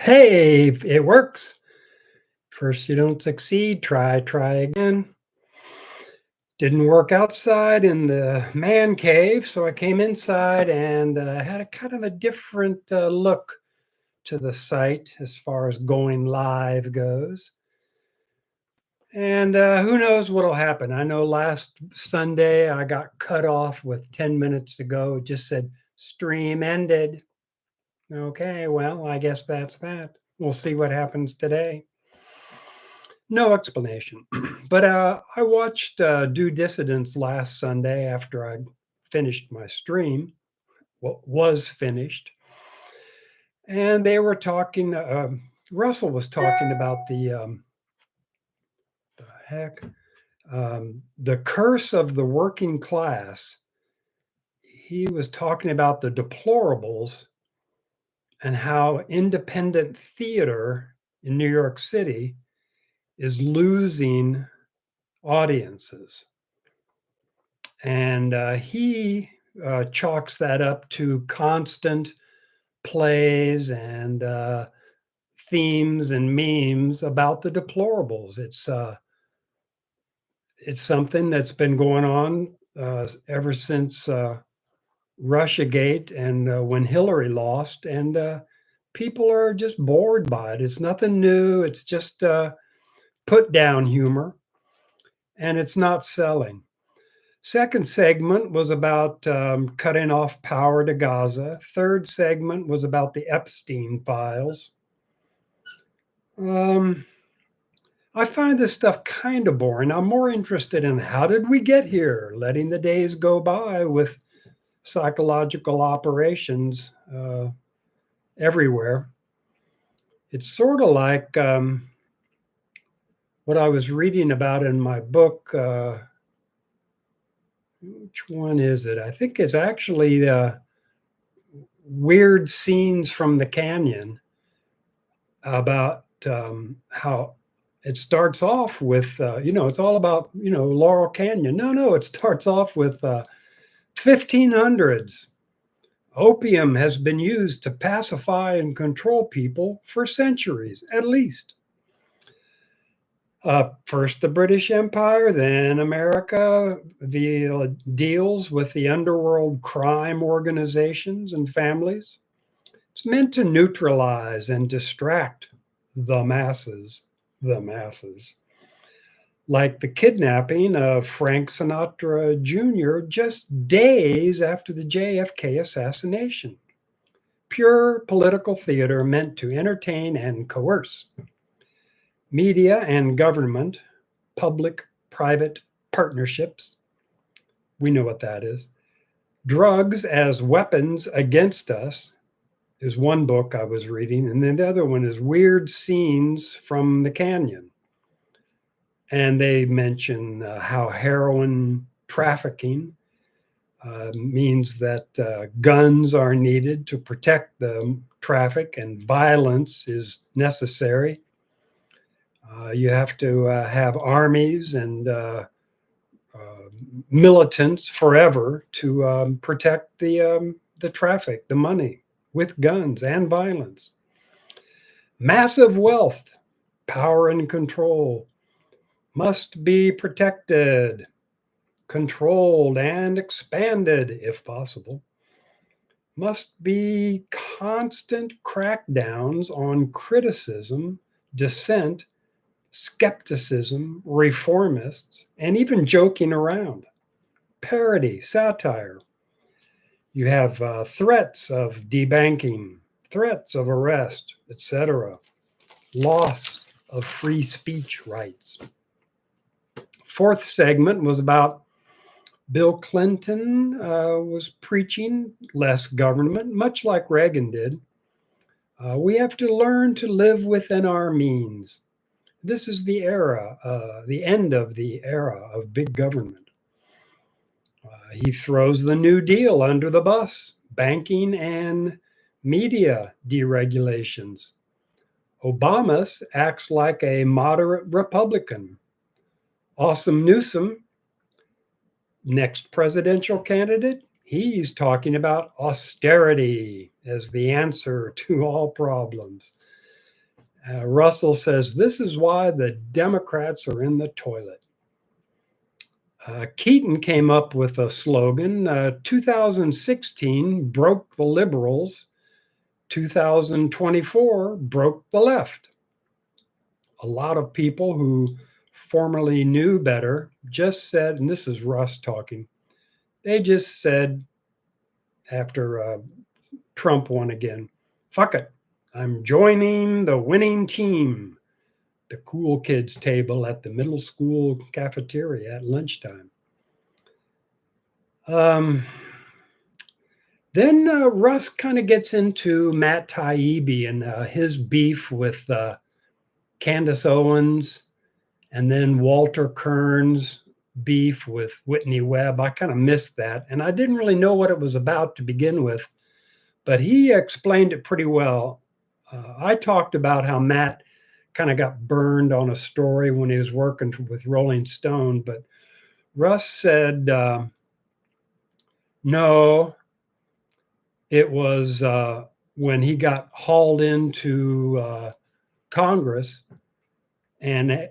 Hey, it works. First you don't succeed, try again. Didn't work outside in the man cave, so I came inside and had a kind of a different look to the site as far as going live goes. And who knows what'll happen? I know last Sunday I got cut off with 10 minutes to go. It just said stream ended. Okay, well, I guess that's that. We'll see what happens today. No explanation. But I watched Due Dissidence last Sunday after I'd finished my stream, what was finished. And they were talking, Russell was talking about the heck, the curse of the working class. He was talking about the deplorables and how independent theater in New York City is losing audiences. And he chalks that up to constant plays and themes and memes about the deplorables. It's something that's been going on ever since Russiagate and when Hillary lost, and people are just bored by it. It's nothing new. It's just put down humor, and it's not selling. Second segment was about cutting off power to Gaza. Third segment was about the Epstein files. Um, I find this stuff kind of boring. I'm more interested in how did we get here, letting the days go by with psychological operations everywhere. It's sort of like what I was reading about in my book. Which one is it? I think it's actually Weird Scenes from the Canyon, about how it starts off with, it's all about, Laurel Canyon. No, it starts off with 1500s. Opium has been used to pacify and control people for centuries, at least. First the British Empire, then America deals with the underworld crime organizations and families. It's meant to neutralize and distract the masses, the masses. Like the kidnapping of Frank Sinatra Jr. just days after the JFK assassination. Pure political theater meant to entertain and coerce. Media and government, public private partnerships. We know what that is. Drugs as weapons against us is one book I was reading. And then the other one is Weird Scenes from the Canyon. And they mention how heroin trafficking means that guns are needed to protect the traffic and violence is necessary. You have to have armies and militants forever to protect the traffic, the money, with guns and violence. Massive wealth, power and control must be protected, controlled, and expanded if possible. Must be constant crackdowns on criticism, dissent, skepticism, reformists, and even joking around. Parody, satire. You have threats of debanking, threats of arrest, etc., loss of free speech rights. Fourth segment was about Bill Clinton was preaching less government, much like Reagan did. We have to learn to live within our means. This is the era, the end of the era of big government. He throws the New Deal under the bus, banking and media deregulations. Obama acts like a moderate Republican. Awesome Newsom, next presidential candidate, he's talking about austerity as the answer to all problems. Russell says, this is why the Democrats are in the toilet. Keaton came up with a slogan, 2016 broke the liberals, 2024 broke the left. A lot of people who formerly knew better just said, and this is Russ talking, they just said after Trump won again, fuck it, I'm joining the winning team. The cool kids table at the middle school cafeteria at lunchtime. Then Russ kind of gets into Matt Taibbi and his beef with Candace Owens, and then Walter Kern's beef with Whitney Webb. I kind of missed that, and I didn't really know what it was about to begin with, but he explained it pretty well. I talked about how Matt kind of got burned on a story when he was working with Rolling Stone, but Russ said, no, it was when he got hauled into Congress and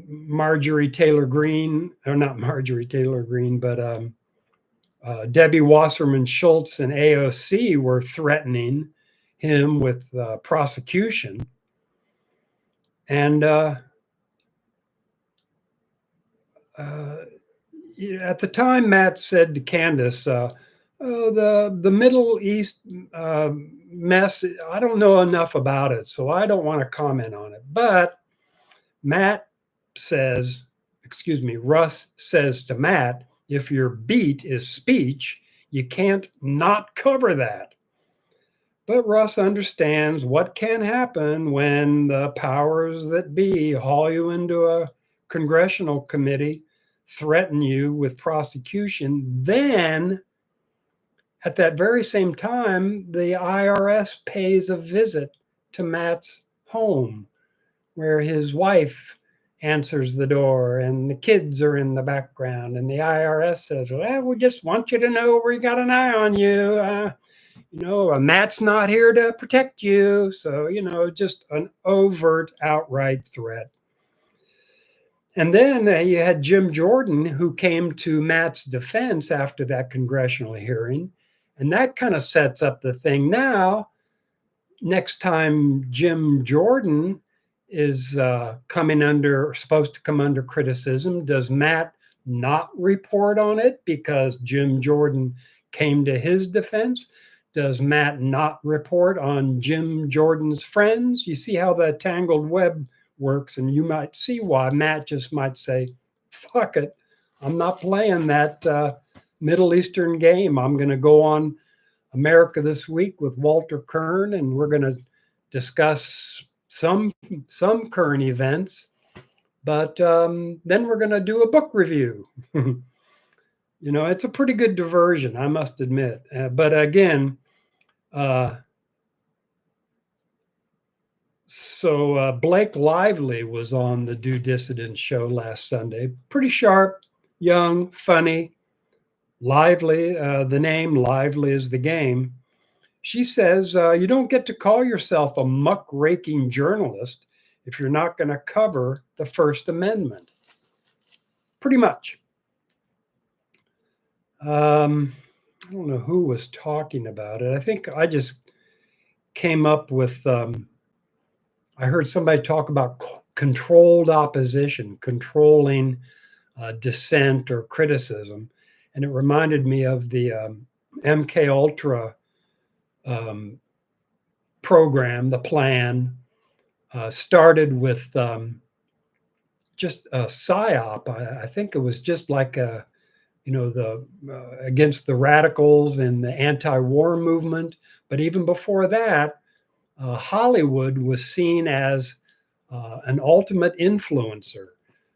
Marjorie Taylor Greene, or not Marjorie Taylor Greene, but Debbie Wasserman Schultz and AOC were threatening him with prosecution. And at the time, Matt said to Candace, the Middle East mess, I don't know enough about it, so I don't want to comment on it. But Russ says to Matt, if your beat is speech, you can't not cover that. But Russ understands what can happen when the powers that be haul you into a congressional committee, threaten you with prosecution. Then, at that very same time, the IRS pays a visit to Matt's home, where his wife answers the door and the kids are in the background. And the IRS says, well, we just want you to know we got an eye on you. Matt's not here to protect you. So, just an overt, outright threat. And then you had Jim Jordan, who came to Matt's defense after that congressional hearing. And that kind of sets up the thing now. Next time Jim Jordan is supposed to come under criticism, does Matt not report on it because Jim Jordan came to his defense? Does Matt not report on Jim Jordan's friends? You see how the tangled web works, and you might see why Matt just might say, fuck it, I'm not playing that Middle Eastern game. I'm going to go on America This Week with Walter Kern, and we're going to discuss some current events, but then we're going to do a book review. It's a pretty good diversion, I must admit. But again, so Blake Lively was on the Do Dissident show last Sunday. Pretty sharp, young, funny, lively. The name Lively is the game. She says, you don't get to call yourself a muckraking journalist if you're not going to cover the First Amendment. Pretty much. I don't know who was talking about it. I think I just came up with, I heard somebody talk about controlled opposition, controlling dissent or criticism. And it reminded me of the MK Ultra program, the plan, started with just a psyop. I think it was just like against the radicals and the anti-war movement. But even before that, Hollywood was seen as an ultimate influencer.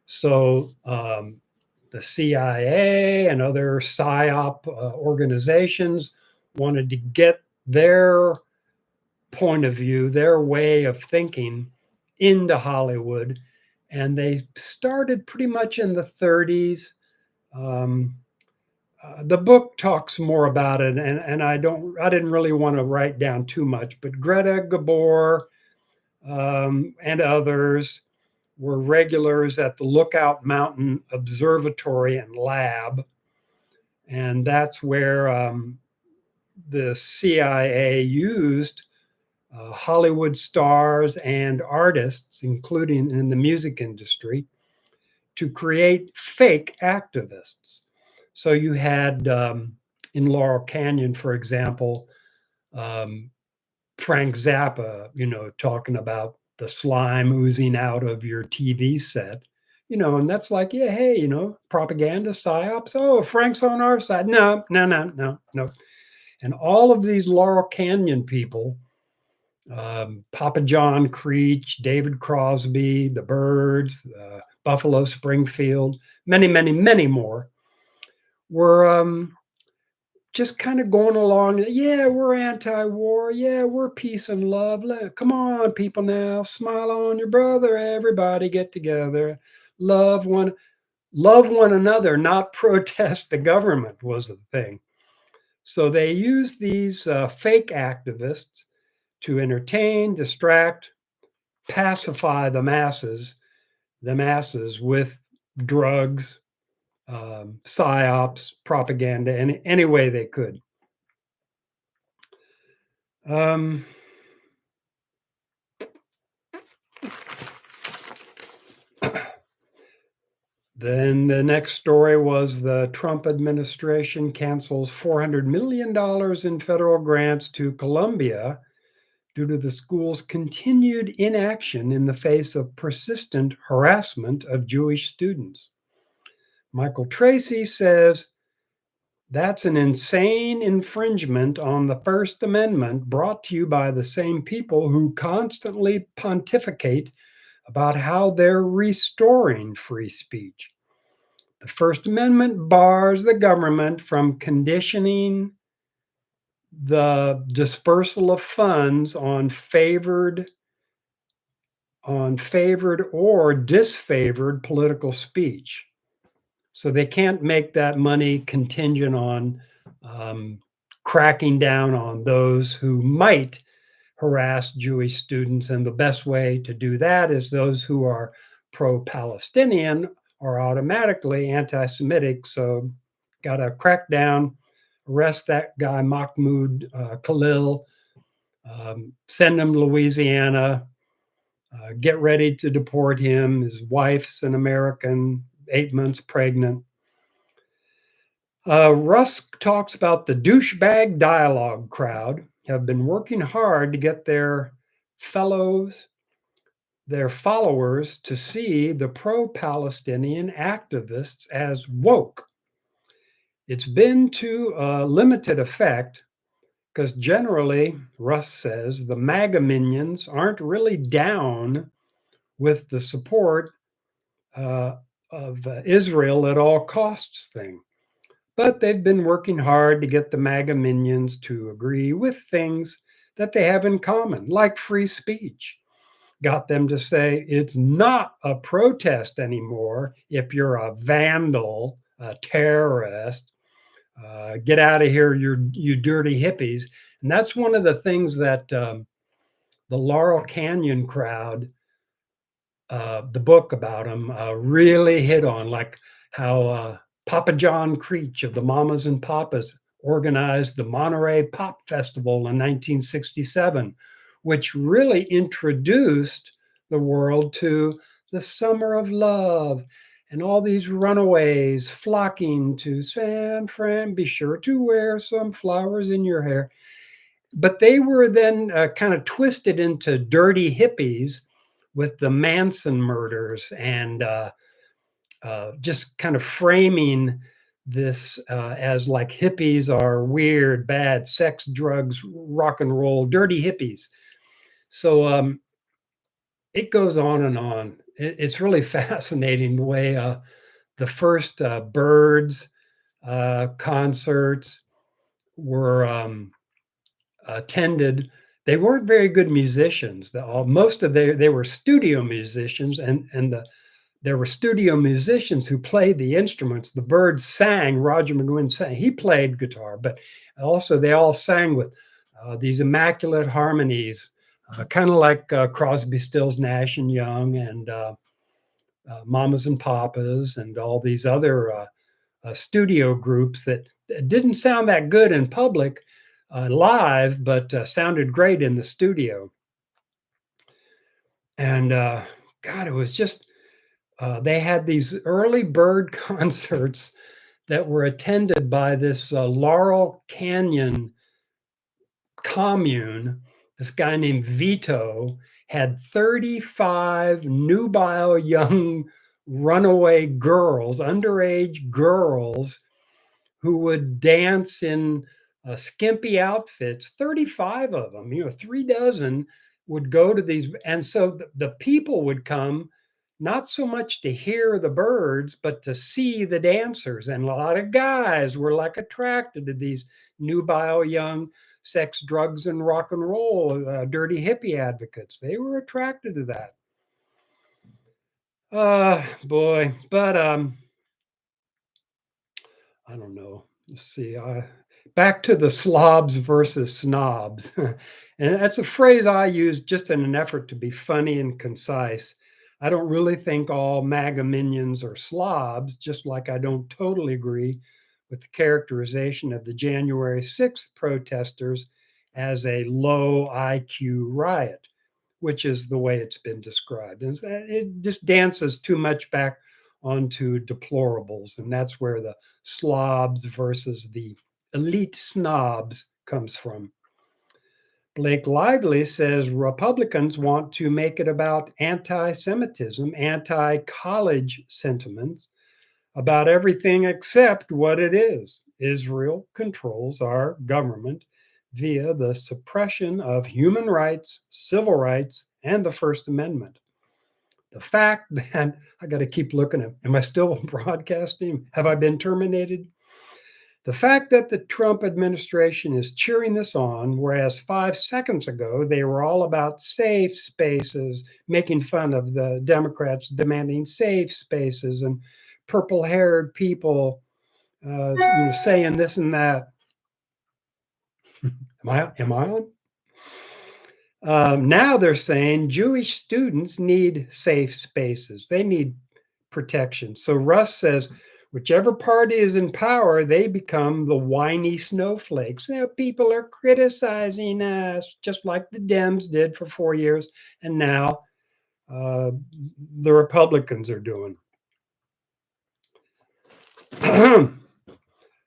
So the CIA and other psyop organizations wanted to get their point of view, their way of thinking into Hollywood. And they started pretty much in the 30s. The book talks more about it, and I didn't really want to write down too much, but Greta Gabor, and others were regulars at the Lookout Mountain Observatory and Lab. And that's where the CIA used Hollywood stars and artists, including in the music industry, to create fake activists. So you had in Laurel Canyon, for example, um, Frank Zappa, talking about the slime oozing out of your TV set, and that's like, yeah, hey, propaganda, psyops. Oh, Frank's on our side. No, no, no, no, no. And all of these Laurel Canyon people, Papa John Creech, David Crosby, the Byrds, Buffalo Springfield, many, many, many more, were just kind of going along. Yeah, we're anti-war. Yeah, we're peace and love. Come on, people now, smile on your brother. Everybody get together. Love one, love one another, not protest the government was the thing. So they used these fake activists to entertain, distract, pacify the masses with drugs, psyops, propaganda, any way they could. Um, Then the next story was the Trump administration cancels $400 million in federal grants to Columbia due to the school's continued inaction in the face of persistent harassment of Jewish students. Michael Tracy says that's an insane infringement on the First Amendment brought to you by the same people who constantly pontificate about how they're restoring free speech. The First Amendment bars the government from conditioning the dispersal of funds on favored or disfavored political speech. So they can't make that money contingent on cracking down on those who might harass Jewish students. And the best way to do that is those who are pro-Palestinian are automatically anti-Semitic. So got to crack down, arrest that guy, Mahmoud Khalil, send him to Louisiana, get ready to deport him. His wife's an American, 8 months pregnant. Rusk talks about the douchebag dialogue crowd have been working hard to get their followers to see the pro-Palestinian activists as woke. It's been to a limited effect because generally, Russ says, the MAGA minions aren't really down with the support of Israel at all costs thing. But they've been working hard to get the MAGA minions to agree with things that they have in common, like free speech. Got them to say it's not a protest anymore if you're a vandal, a terrorist. Get out of here, you dirty hippies. And that's one of the things that the Laurel Canyon crowd, the book about them, really hit on, like how Papa John Creech of the Mamas and Papas organized the Monterey Pop Festival in 1967, which really introduced the world to the summer of love and all these runaways flocking to San Fran. Be sure to wear some flowers in your hair. But they were then kind of twisted into dirty hippies with the Manson murders and just kind of framing this as like hippies are weird, bad, sex, drugs, rock and roll, dirty hippies. So it goes on and on. It's really fascinating the way the first Byrds concerts were attended. They weren't very good musicians. Most of they were studio musicians, and there were studio musicians who played the instruments. The Byrds sang. Roger McGuinn sang. He played guitar, but also they all sang with these immaculate harmonies. kind of like Crosby, Stills, Nash and Young, and Mamas and Papas, and all these other studio groups that didn't sound that good in public live, but sounded great in the studio. And God, it was just, they had these early bird concerts that were attended by this Laurel Canyon commune. This guy named Vito had 35 nubile young runaway girls, underage girls, who would dance in skimpy outfits. 35 of them, 3 dozen would go to these. And so the people would come not so much to hear the birds, but to see the dancers. And a lot of guys were like attracted to these nubile young sex, drugs, and rock and roll, dirty hippie advocates. They were attracted to that. Boy, but I don't know. Let's see. Back to the slobs versus snobs. And that's a phrase I use just in an effort to be funny and concise. I don't really think all MAGA minions are slobs, just like I don't totally agree with the characterization of the January 6th protesters as a low IQ riot, which is the way it's been described. And it just dances too much back onto deplorables. And that's where the slobs versus the elite snobs comes from. Blake Lively says Republicans want to make it about anti Semitism, anti college sentiments, about everything except what it is. Israel controls our government via the suppression of human rights, civil rights, and the First Amendment. The fact that I got to keep looking at, am I still broadcasting? Have I been terminated? The fact that the Trump administration is cheering this on, whereas 5 seconds ago they were all about safe spaces, making fun of the Democrats demanding safe spaces and purple haired people saying this and that. Am I on? Now they're saying Jewish students need safe spaces. They need protection. So Russ says, whichever party is in power, they become the whiny snowflakes. People are criticizing us, just like the Dems did for 4 years, and now the Republicans are doing.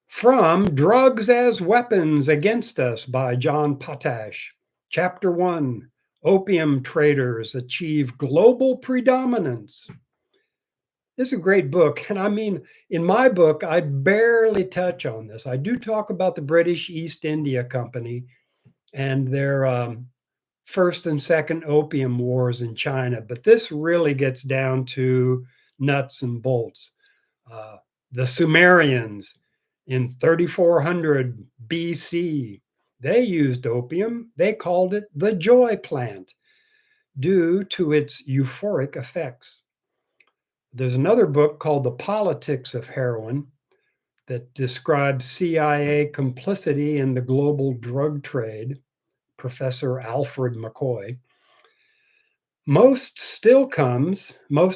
From Drugs as Weapons Against Us by John Potash. Chapter 1, Opium Traders Achieve Global Predominance. This is a great book. And I mean, in my book, I barely touch on this. I do talk about the British East India Company and their first and second opium wars in China. But this really gets down to nuts and bolts. The Sumerians in 3400 BC, they used opium. They called it the joy plant due to its euphoric effects. There's another book called The Politics of Heroin that describes CIA complicity in the global drug trade, Professor Alfred McCoy. Most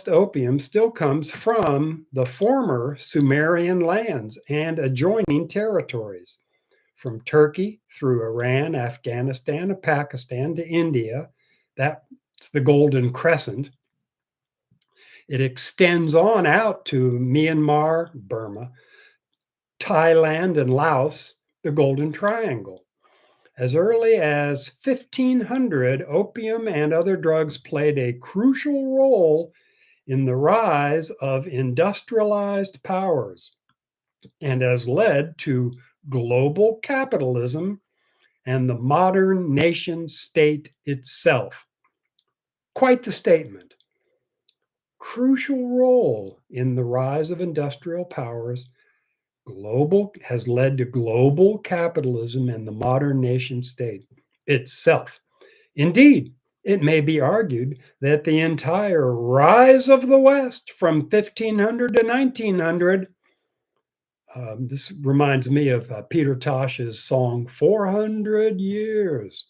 opium still comes from the former Sumerian lands and adjoining territories, from Turkey through Iran, Afghanistan, and Pakistan to India. That's the Golden Crescent. It extends on out to Myanmar, Burma, Thailand, and Laos, the Golden Triangle. As early as 1500, opium and other drugs played a crucial role in the rise of industrialized powers and has led to global capitalism and the modern nation state itself. Quite the statement. Crucial role in the rise of industrial powers has led to global capitalism and the modern nation state itself. Indeed, it may be argued that the entire rise of the West from 1500 to 1900, this reminds me of Peter Tosh's song 400 Years,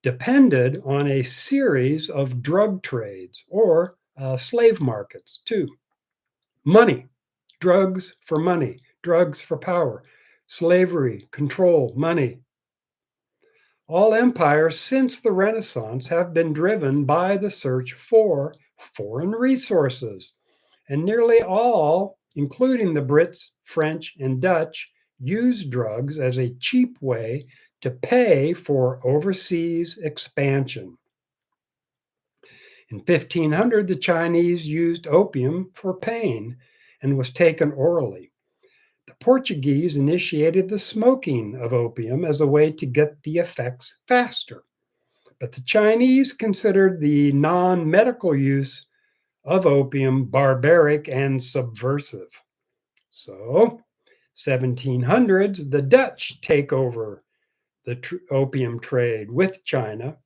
depended on a series of drug trades or slave markets too. Money, drugs for money, drugs for power, slavery, control, money. All empires since the Renaissance have been driven by the search for foreign resources, and nearly all, including the Brits, French, and Dutch, used drugs as a cheap way to pay for overseas expansion. In 1500, the Chinese used opium for pain and was taken orally. The Portuguese initiated the smoking of opium as a way to get the effects faster. But the Chinese considered the non medical use of opium barbaric and subversive. So, 1700s, the Dutch take over the opium trade with China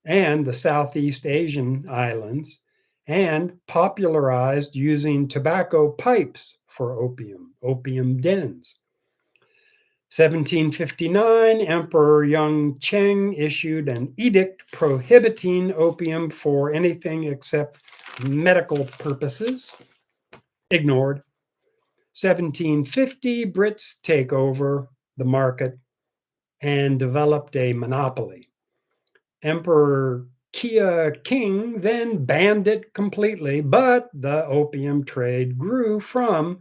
and the Southeast Asian islands and popularized using tobacco pipes for opium dens. 1759, Emperor Yung Cheng issued an edict prohibiting opium for anything except medical purposes. Ignored. 1750, Brits take over the market and developed a monopoly. Emperor Kia King then banned it completely, but the opium trade grew from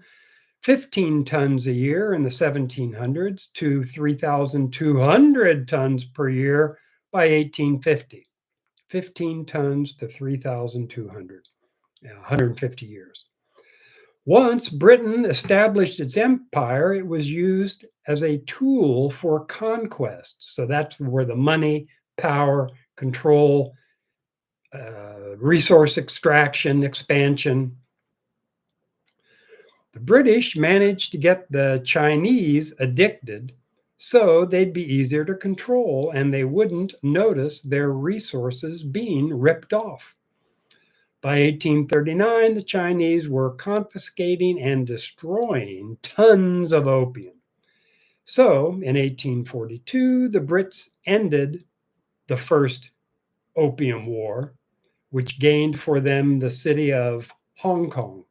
15 tons a year in the 1700s to 3,200 tons per year by 1850. 15 tons to 3,200, 150 years. Once Britain established its empire, it was used as a tool for conquest. So that's where the money, power, control, resource extraction, expansion. The British managed to get the Chinese addicted so they'd be easier to control and they wouldn't notice their resources being ripped off. By 1839, the Chinese were confiscating and destroying tons of opium. So in 1842, the Brits ended the First Opium War, which gained for them the city of Hong Kong.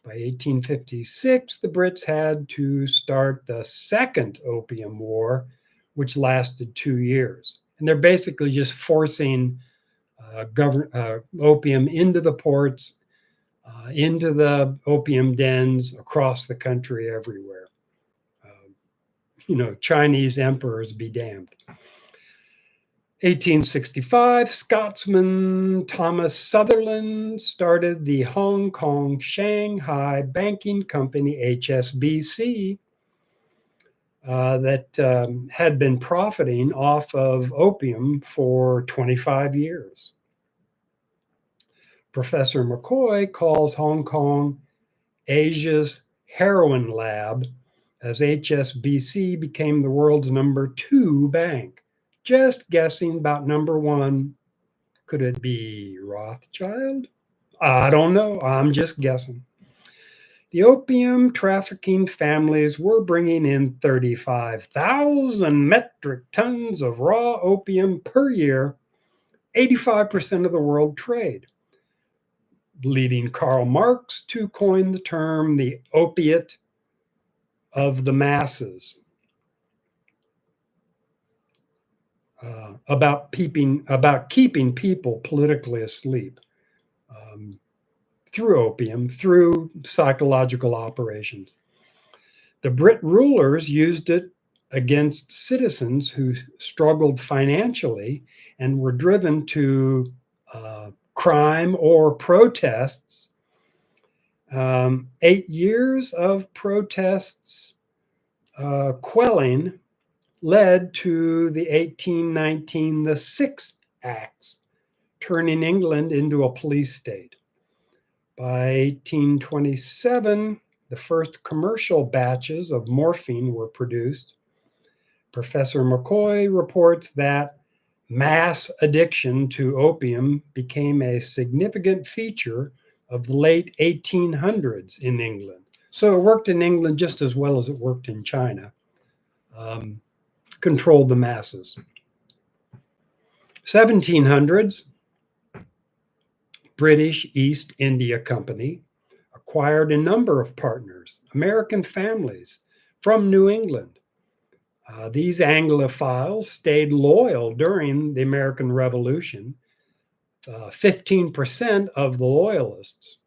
By 1856, the Brits had to start the Second Opium War, which lasted 2 years. And they're basically just forcing opium into the ports, into the opium dens across the country everywhere. Chinese emperors be damned. 1865, Scotsman Thomas Sutherland started the Hong Kong Shanghai Banking Company, HSBC, that had been profiting off of opium for 25 years. Professor McCoy calls Hong Kong Asia's heroin lab as HSBC became the world's number 2 bank. Just guessing about number 1. Could it be Rothschild? I don't know. I'm just guessing. The opium trafficking families were bringing in 35,000 metric tons of raw opium per year, 85% of the world trade, leading Karl Marx to coin the term the opiate of the masses. About keeping people politically asleep through opium, through psychological operations. The Brit rulers used it against citizens who struggled financially and were driven to crime or protests. 8 years of protests quelling led to the 1819, the Six Acts, turning England into a police state. By 1827, the first commercial batches of morphine were produced. Professor McCoy reports that mass addiction to opium became a significant feature of the late 1800s in England. So it worked in England just as well as it worked in China. Controlled the masses. 1700s, British East India Company acquired a number of partners, American families from New England. These Anglophiles stayed loyal during the American Revolution. 15% of the loyalists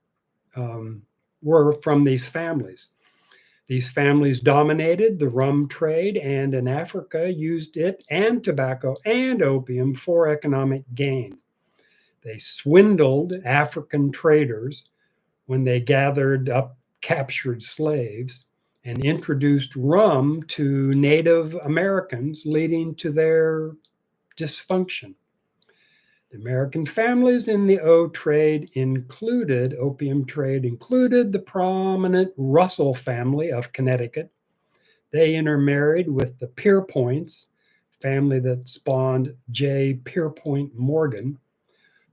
were from these families. These families dominated the rum trade and in Africa used it and tobacco and opium for economic gain. They swindled African traders when they gathered up captured slaves and introduced rum to Native Americans, leading to their dysfunction. The American families in the opium trade included the prominent Russell family of Connecticut. They intermarried with the Pierpoints, family that spawned J. Pierpont Morgan,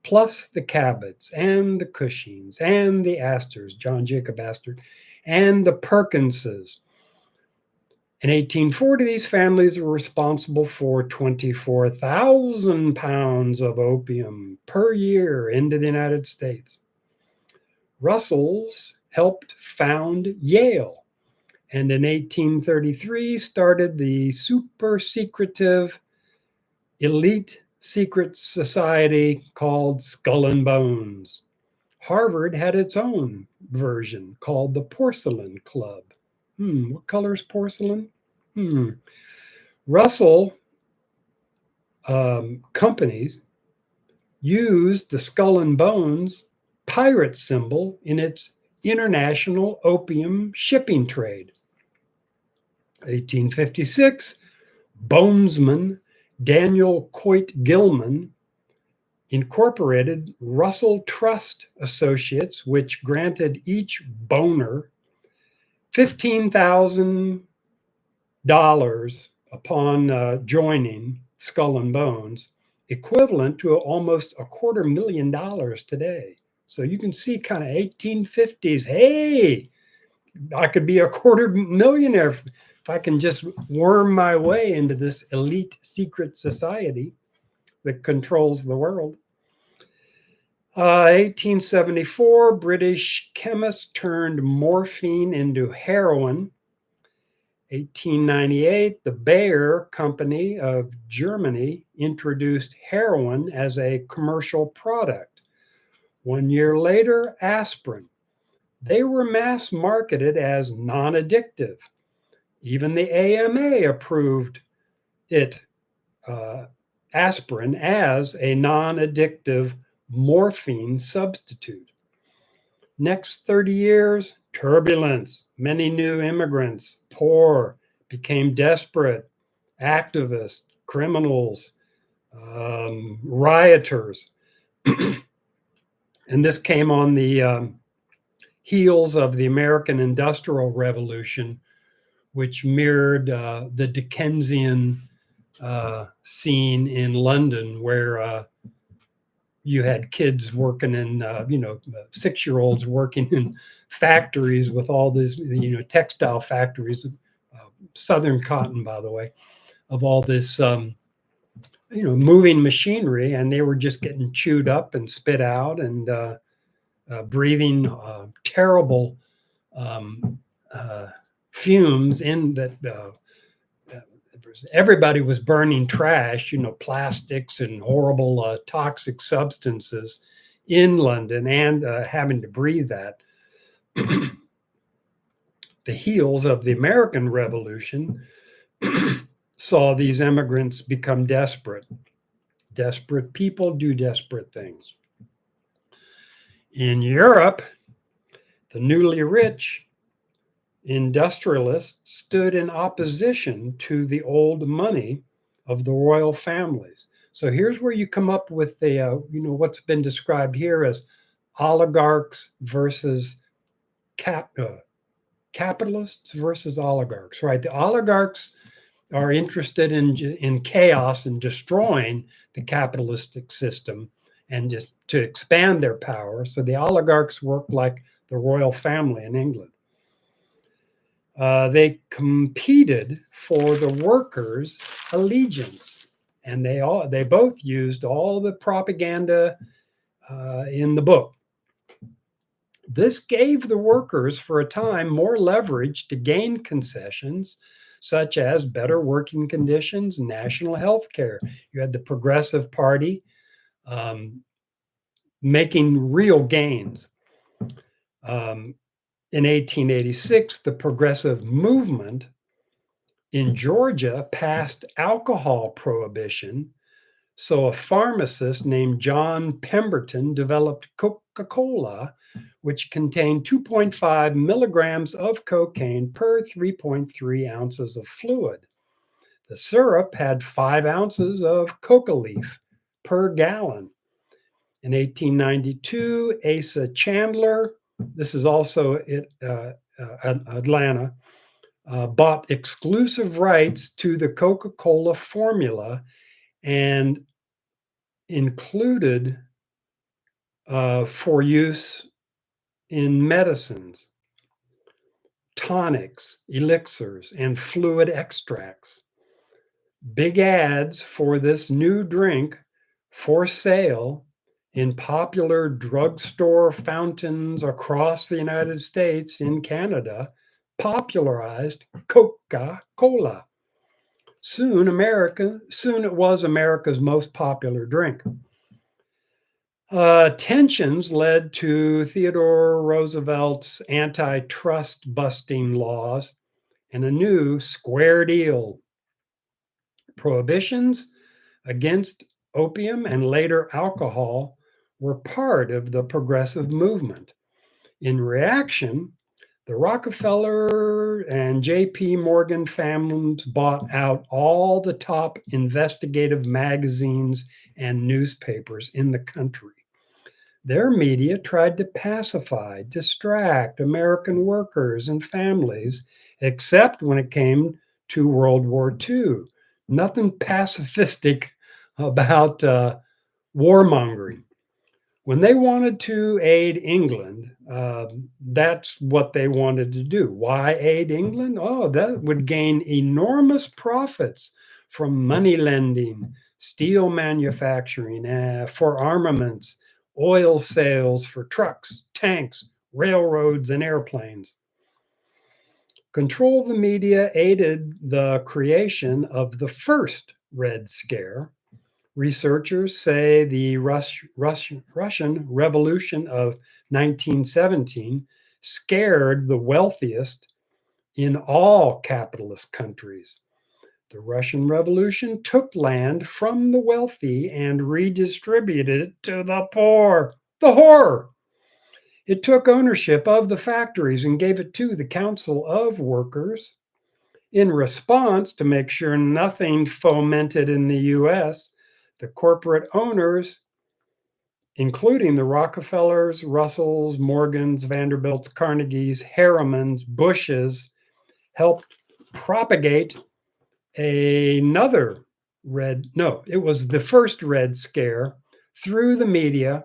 plus the Cabots and the Cushings and the Astors, John Jacob Astor, and the Perkinses. In 1840, these families were responsible for 24,000 pounds of opium per year into the United States. Russells helped found Yale, and in 1833 started the super secretive elite secret society called Skull and Bones. Harvard had its own version called the Porcelain Club. What color is porcelain? Russell companies used the Skull and Bones pirate symbol in its international opium shipping trade. 1856, bonesman Daniel Coit Gilman incorporated Russell Trust Associates, which granted each boner $15,000 upon joining Skull and Bones, equivalent to almost $250,000 today. So you can see kind of 1850s, hey, I could be a $250,000 if I can just worm my way into this elite secret society that controls the world. 1874, British chemists turned morphine into heroin. 1898, the Bayer Company of Germany introduced heroin as a commercial product. 1 year later, aspirin. They were mass marketed as non-addictive. Even the AMA approved it, aspirin, as a non-addictive morphine substitute. Next 30 years, turbulence. Many new immigrants, poor, became desperate, activists, criminals, rioters. And this came on the heels of the American Industrial Revolution, which mirrored the Dickensian scene in London, where you had kids working in, 6-year-olds working in factories with all these, textile factories, Southern Cotton, by the way, of all this, moving machinery, and they were just getting chewed up and spit out and breathing terrible fumes in that. Everybody was burning trash, plastics and horrible toxic substances in London, and having to breathe that. The heels of the American Revolution saw these immigrants become desperate. Desperate people do desperate things. In Europe, the newly rich industrialists stood in opposition to the old money of the royal families. So here's where you come up with the, what's been described here as oligarchs versus capitalists versus oligarchs, right? The oligarchs are interested in chaos and destroying the capitalistic system and just to expand their power. So the oligarchs work like the royal family in England. They competed for the workers' allegiance and they both used all the propaganda in the book. This gave the workers, for a time, more leverage to gain concessions, such as better working conditions, national health care. You had the Progressive Party um, making real gains. In 1886, the Progressive Movement in Georgia passed alcohol prohibition. So a pharmacist named John Pemberton developed Coca-Cola, which contained 2.5 milligrams of cocaine per 3.3 ounces of fluid. The syrup had 5 ounces of coca leaf per gallon. In 1892, Asa Chandler, this is also Atlanta, bought exclusive rights to the Coca-Cola formula and included for use in medicines, tonics, elixirs, and fluid extracts. Big ads for this new drink for sale in popular drugstore fountains across the United States and Canada popularized Coca-Cola. Soon it was America's most popular drink. Tensions led to Theodore Roosevelt's antitrust busting laws and a new square deal. Prohibitions against opium and later alcohol were part of the progressive movement. In reaction, the Rockefeller and J.P. Morgan families bought out all the top investigative magazines and newspapers in the country. Their media tried to pacify, distract American workers and families, except when it came to World War II. Nothing pacifistic about warmongering. When they wanted to aid England, that's what they wanted to do. Why aid England? Oh, that would gain enormous profits from money lending, steel manufacturing, for armaments, oil sales for trucks, tanks, railroads, and airplanes. Control of the media aided the creation of the first Red Scare. Researchers say the Russian Revolution of 1917 scared the wealthiest in all capitalist countries. The Russian Revolution took land from the wealthy and redistributed it to the poor. The horror! It took ownership of the factories and gave it to the Council of Workers. In response, to make sure nothing fomented in the US, the corporate owners, including the Rockefellers, Russells, Morgans, Vanderbilts, Carnegies, Harrimans, Bushes, helped propagate another it was the first Red Scare through the media.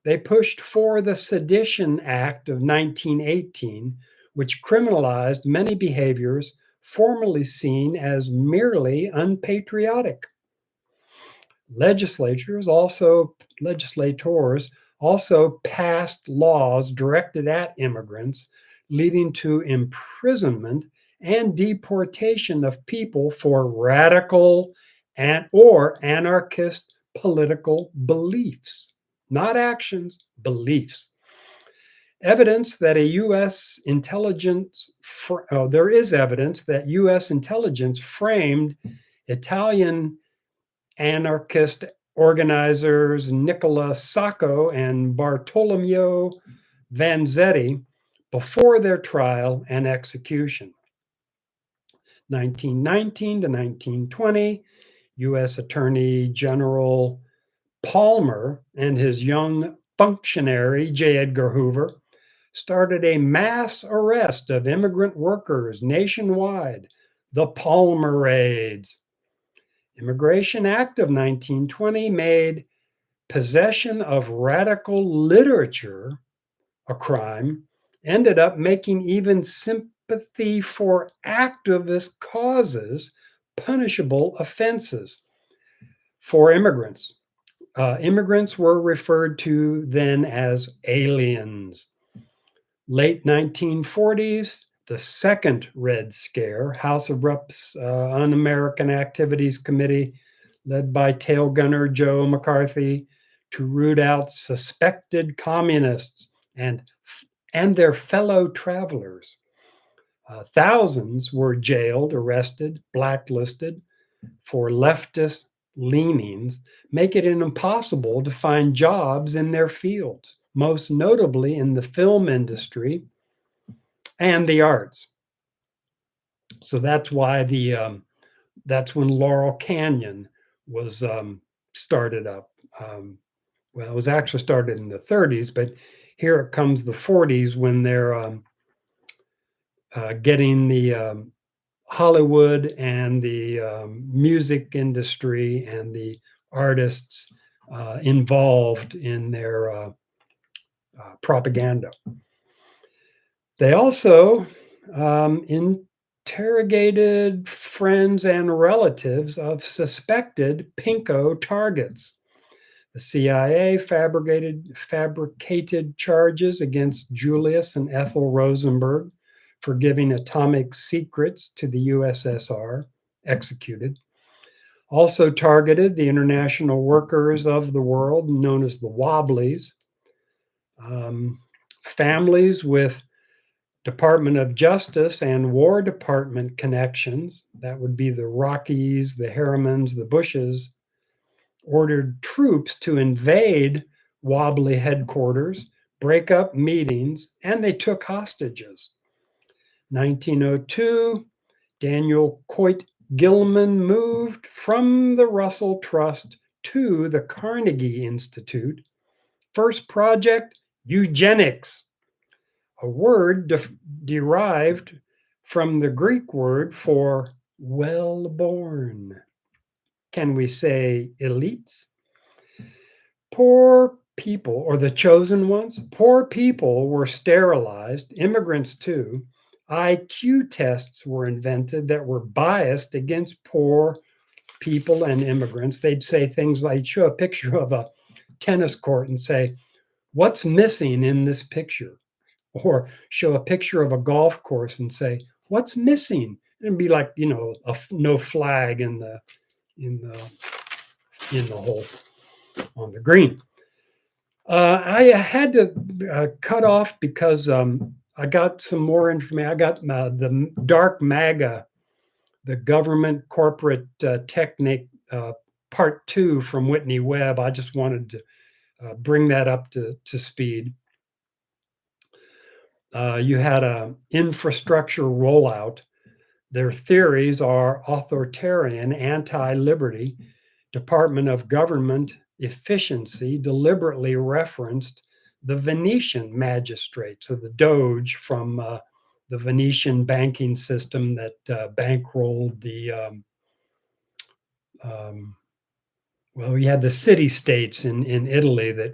They pushed for the Sedition Act of 1918, which criminalized many behaviors formerly seen as merely unpatriotic. Legislators also passed laws directed at immigrants, leading to imprisonment and deportation of people for radical or anarchist political beliefs, not actions, beliefs. Evidence that there is evidence that U.S. intelligence framed Italian anarchist organizers Nicola Sacco and Bartolomeo Vanzetti before their trial and execution. 1919 to 1920, U.S. Attorney General Palmer and his young functionary, J. Edgar Hoover, started a mass arrest of immigrant workers nationwide, the Palmer Raids. Immigration Act of 1920 made possession of radical literature a crime, ended up making even sympathy for activist causes punishable offenses. for immigrants. Immigrants were referred to then as aliens. Late 1940s, the second Red Scare, House of Reps Un-American Activities Committee, led by tail gunner Joe McCarthy, to root out suspected communists and their fellow travelers. Thousands were jailed, arrested, blacklisted for leftist leanings, making it impossible to find jobs in their fields, most notably in the film industry and the arts. So that's why that's when Laurel Canyon was started up. Well, it was actually started in the 30s, but here it comes the 40s when they're getting the Hollywood and the music industry and the artists involved in their propaganda. They also interrogated friends and relatives of suspected pinko targets. The CIA fabricated charges against Julius and Ethel Rosenberg for giving atomic secrets to the USSR, executed. Also targeted the international workers of the world, known as the Wobblies, families with Department of Justice and War Department connections, that would be the Rockies, the Harrimans, the Bushes, ordered troops to invade Wobbly headquarters, break up meetings, and they took hostages. 1902, Daniel Coit Gilman moved from the Russell Trust to the Carnegie Institute. First project, eugenics, a word derived from the Greek word for well-born. Can we say elites? Poor people, or the chosen ones, poor people were sterilized, immigrants too. IQ tests were invented that were biased against poor people and immigrants. They'd say things like, show a picture of a tennis court and say, what's missing in this picture? Or show a picture of a golf course and say, what's missing? And it'd be like, no flag in the hole on the green. I had to cut off because I got some more information. I got the Dark MAGA, the government corporate technique, part 2 from Whitney Webb. I just wanted to bring that up to speed. You had an infrastructure rollout. Their theories are authoritarian, anti-liberty, Department of Government efficiency, deliberately referenced the Venetian magistrate, so the Doge from the Venetian banking system that bankrolled the, well, you had the city-states in Italy that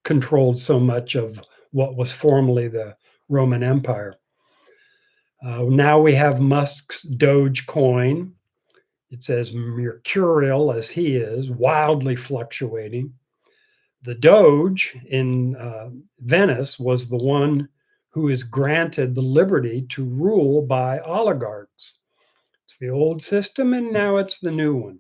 controlled so much of what was formerly the Roman Empire. Now we have Musk's Dogecoin. It says mercurial as he is, wildly fluctuating. The Doge in Venice was the one who is granted the liberty to rule by oligarchs. It's the old system, and now it's the new one.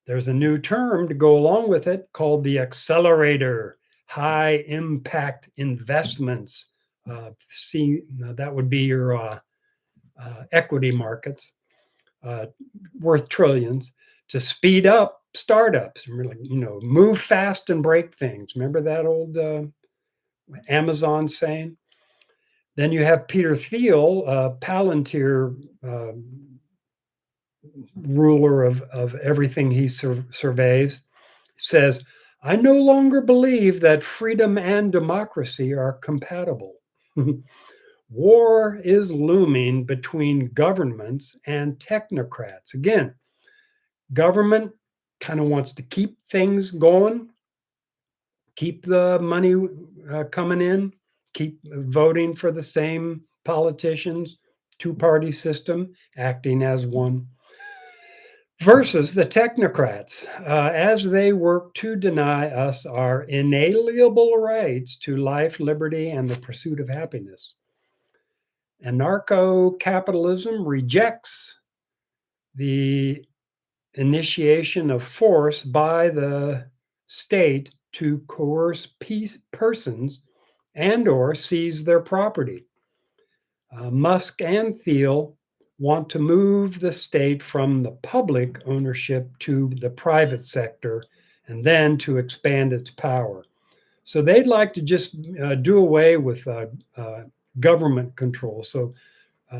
There's a new term to go along with it called the accelerator, high impact investments. That would be your equity markets. Worth trillions to speed up startups and really, move fast and break things. Remember that old Amazon saying? Then you have Peter Thiel, Palantir ruler of everything he surveys, says, I no longer believe that freedom and democracy are compatible. War is looming between governments and technocrats. Again, government kind of wants to keep things going, keep the money coming in, keep voting for the same politicians, two-party system, acting as one. versus the technocrats as they work to deny us our inalienable rights to life, liberty, and the pursuit of happiness. Anarcho capitalism rejects the initiation of force by the state to coerce persons and or seize their property. Musk and Thiel want to move the state from the public ownership to the private sector and then to expand its power. So they'd like to just do away with government control. So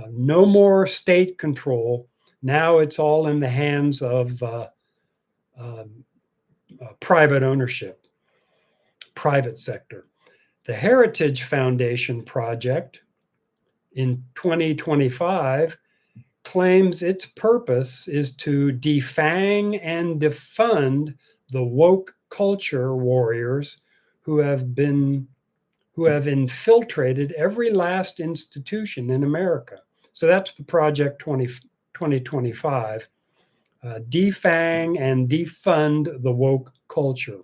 no more state control. Now it's all in the hands of private ownership, private sector. The Heritage Foundation project in 2025 claims its purpose is to defang and defund the woke culture warriors who have infiltrated every last institution in America. So that's the Project 2025. Defang and defund the woke culture.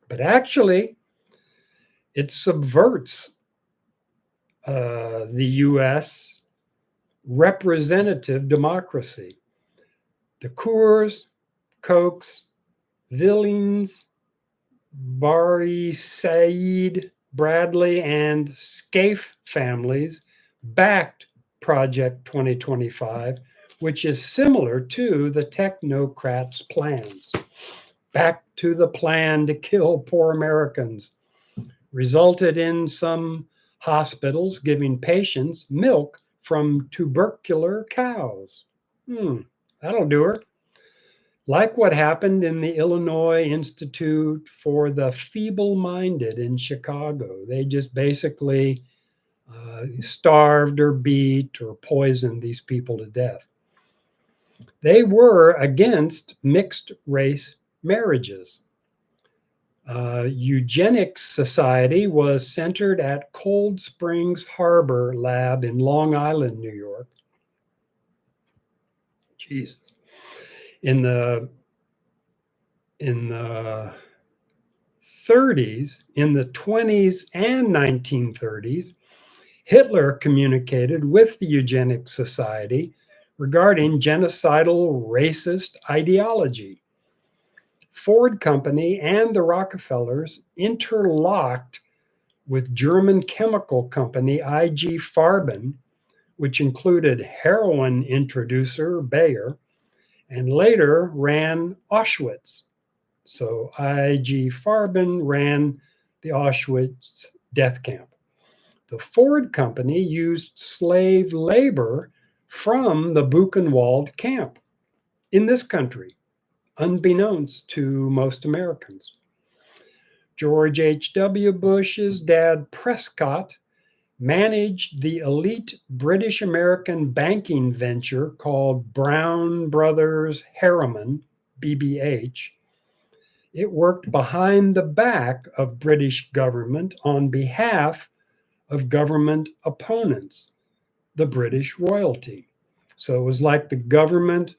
But actually, it subverts the US representative democracy. The Coors, Kochs, Villings, Bari Said, Bradley, and Scaife families backed Project 2025, which is similar to the technocrats' plans. Back to the plan to kill poor Americans, resulted in some hospitals giving patients milk from tubercular cows. That'll do her. Like what happened in the Illinois Institute for the Feeble-Minded in Chicago. They just basically starved or beat or poisoned these people to death. They were against mixed race marriages. Eugenics Society was centered at Cold Springs Harbor Lab in Long Island, New York. Jesus. In the 30s, in the 20s and 1930s, Hitler communicated with the Eugenics Society regarding genocidal racist ideology. Ford Company and the Rockefellers interlocked with German chemical company IG Farben, which included heroin introducer Bayer, and later ran Auschwitz. So IG Farben ran the Auschwitz death camp. The Ford Company used slave labor from the Buchenwald camp in this country, unbeknownst to most Americans. George H.W. Bush's dad, Prescott, managed the elite British American banking venture called Brown Brothers Harriman, BBH. It worked behind the back of British government on behalf of government opponents, the British royalty. So it was like the government,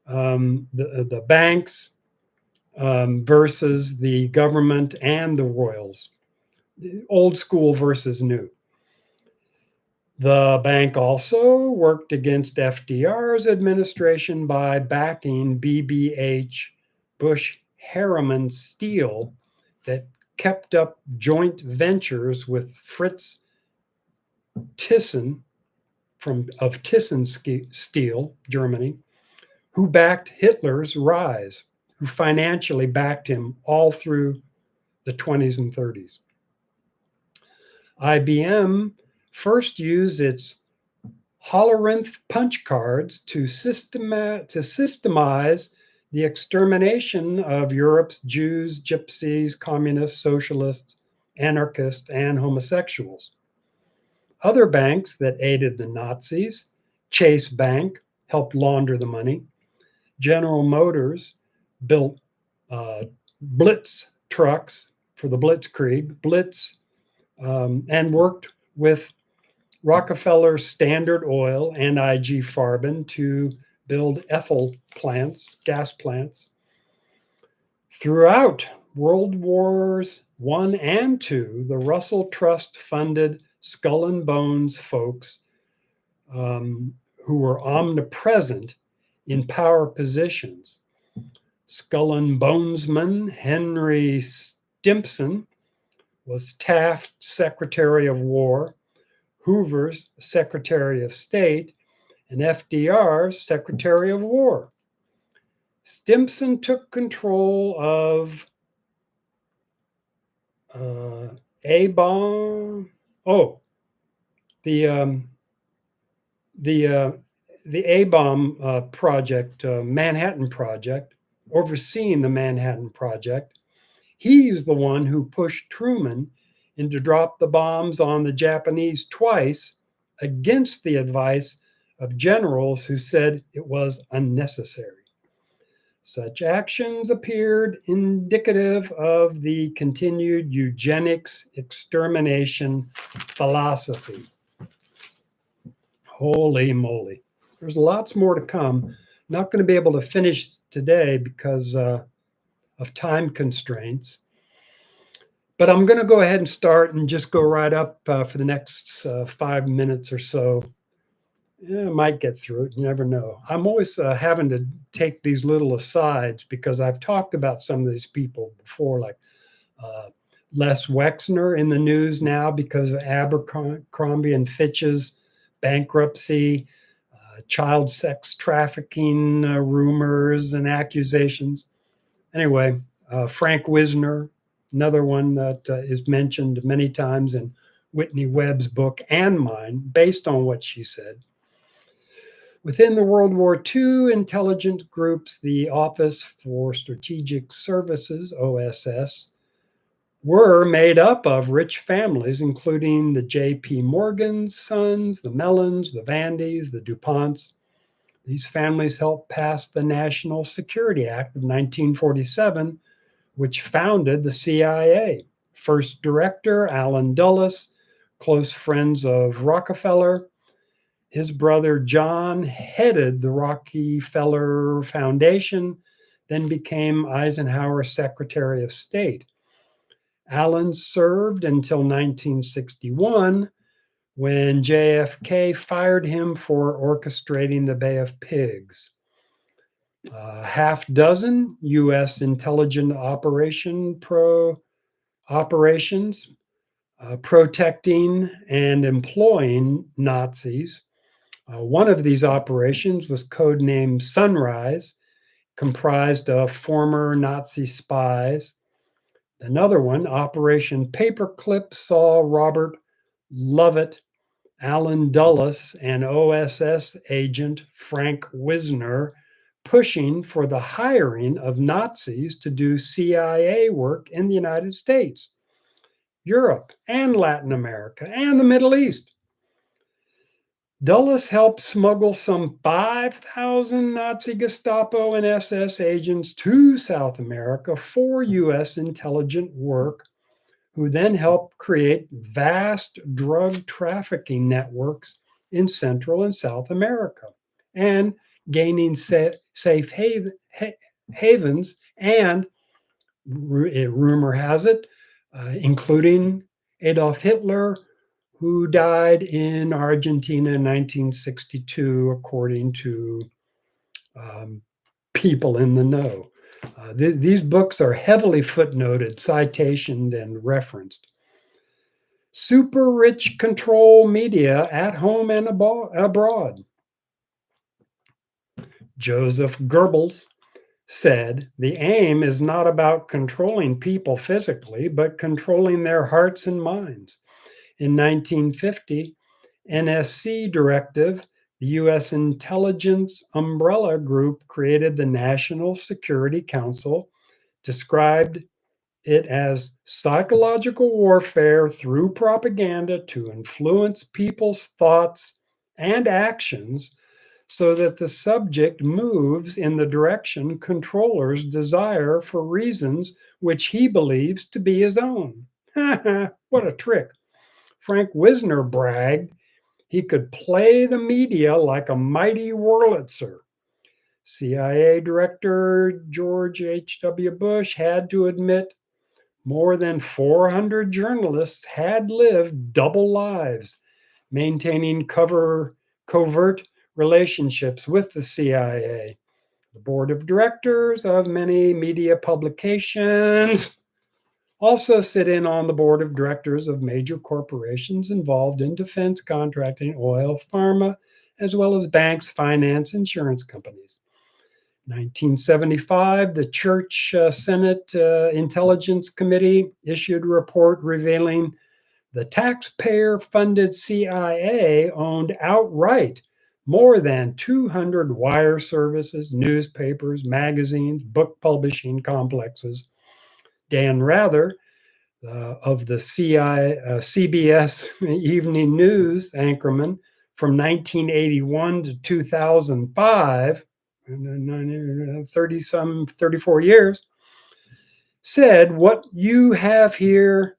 the banks versus the government and the royals, old school versus new. The bank also worked against FDR's administration by backing BBH Bush Harriman Steel that kept up joint ventures with Fritz Thyssen of Thyssen Steel, Germany, who backed Hitler's rise, who financially backed him all through the 20s and 30s. IBM first used its Holorinth punch cards to systemize the extermination of Europe's Jews, gypsies, communists, socialists, anarchists, and homosexuals. Other banks that aided the Nazis, Chase Bank helped launder the money. General Motors built Blitz trucks for the Blitzkrieg, and worked with Rockefeller, Standard Oil, and IG Farben to build ethyl plants, gas plants. Throughout World Wars I and II, the Russell Trust funded Skull and Bones folks who were omnipresent in power positions. Skull and Bonesman Henry Stimson was Taft's Secretary of War, Hoover's Secretary of State, and FDR's Secretary of War. Stimson took control of A-bomb. Oh, the A-bomb project, Manhattan Project, overseeing the Manhattan Project. He's the one who pushed Truman in to drop the bombs on the Japanese twice against the advice of generals who said it was unnecessary. Such actions appeared indicative of the continued eugenics extermination philosophy. Holy moly. There's lots more to come. Not going to be able to finish today because of time constraints. But I'm going to go ahead and start and just go right up for the next 5 minutes or so. I might get through it. You never know. I'm always having to take these little asides because I've talked about some of these people before, like Les Wexner in the news now because of Abercrombie and Fitch's bankruptcy, child sex trafficking rumors and accusations. Anyway, Frank Wisner, another one that is mentioned many times in Whitney Webb's book and mine, based on what she said. Within the World War II intelligence groups, the Office for Strategic Services, OSS, were made up of rich families, including the J.P. Morgan's sons, the Mellons, the Vandys, the DuPonts. These families helped pass the National Security Act of 1947, which founded the CIA. First director, Allen Dulles, close friends of Rockefeller. His brother John headed the Rockefeller Foundation, then became Eisenhower's Secretary of State. Allen served until 1961, when JFK fired him for orchestrating the Bay of Pigs. Half dozen U.S. intelligence operations protecting and employing Nazis. One of these operations was codenamed Sunrise, comprised of former Nazi spies. Another one, Operation Paperclip, saw Robert Lovett, Allen Dulles, and OSS agent Frank Wisner pushing for the hiring of Nazis to do CIA work in the United States, Europe, and Latin America, and the Middle East. Dulles helped smuggle some 5,000 Nazi Gestapo and SS agents to South America for U.S. intelligence work, who then helped create vast drug trafficking networks in Central and South America, and gaining safe havens, and rumor has it, including Adolf Hitler, who died in Argentina in 1962, according to people in the know. These books are heavily footnoted, citationed, and referenced. Super rich control media at home and abroad. Joseph Goebbels said, the aim is not about controlling people physically, but controlling their hearts and minds. In 1950, NSC directive, the U.S. intelligence umbrella group created the National Security Council, described it as psychological warfare through propaganda to influence people's thoughts and actions so that the subject moves in the direction controllers desire for reasons which he believes to be his own. What a trick. Frank Wisner bragged he could play the media like a mighty Wurlitzer. CIA Director George H.W. Bush had to admit more than 400 journalists had lived double lives, maintaining covert relationships with the CIA. The board of directors of many media publications also sit in on the board of directors of major corporations involved in defense contracting, oil, pharma, as well as banks, finance, insurance companies. 1975, the Church Senate Intelligence Committee issued a report revealing the taxpayer-funded CIA owned outright more than 200 wire services, newspapers, magazines, book publishing complexes. Dan Rather, of the CBS Evening News anchorman from 1981 to 2005, 34 years, said what you have here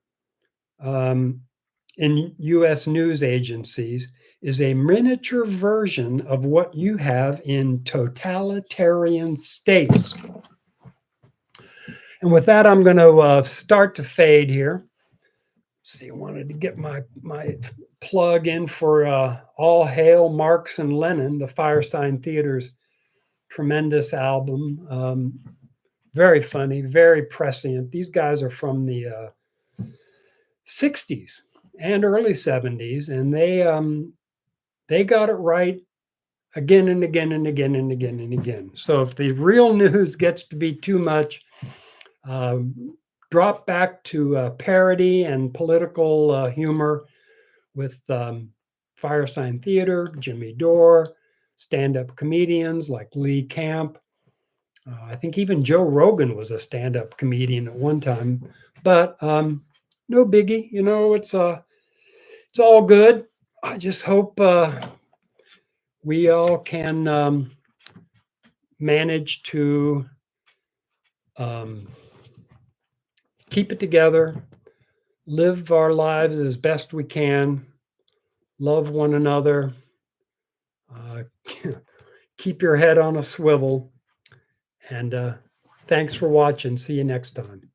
in US news agencies is a miniature version of what you have in totalitarian states. And with that, I'm going to start to fade here. See, I wanted to get my plug in for All Hail Marx and Lenin, the Firesign Theater's tremendous album. Very funny, very prescient. These guys are from the 60s and early 70s, and they got it right again and again and again and again and again. So if the real news gets to be too much, drop back to parody and political humor with Firesign Theater, Jimmy Dore, stand-up comedians like Lee Camp. I think even Joe Rogan was a stand-up comedian at one time, but no biggie. You know, it's all good. I just hope we all can manage to keep it together, live our lives as best we can, love one another, keep your head on a swivel, and thanks for watching. See you next time.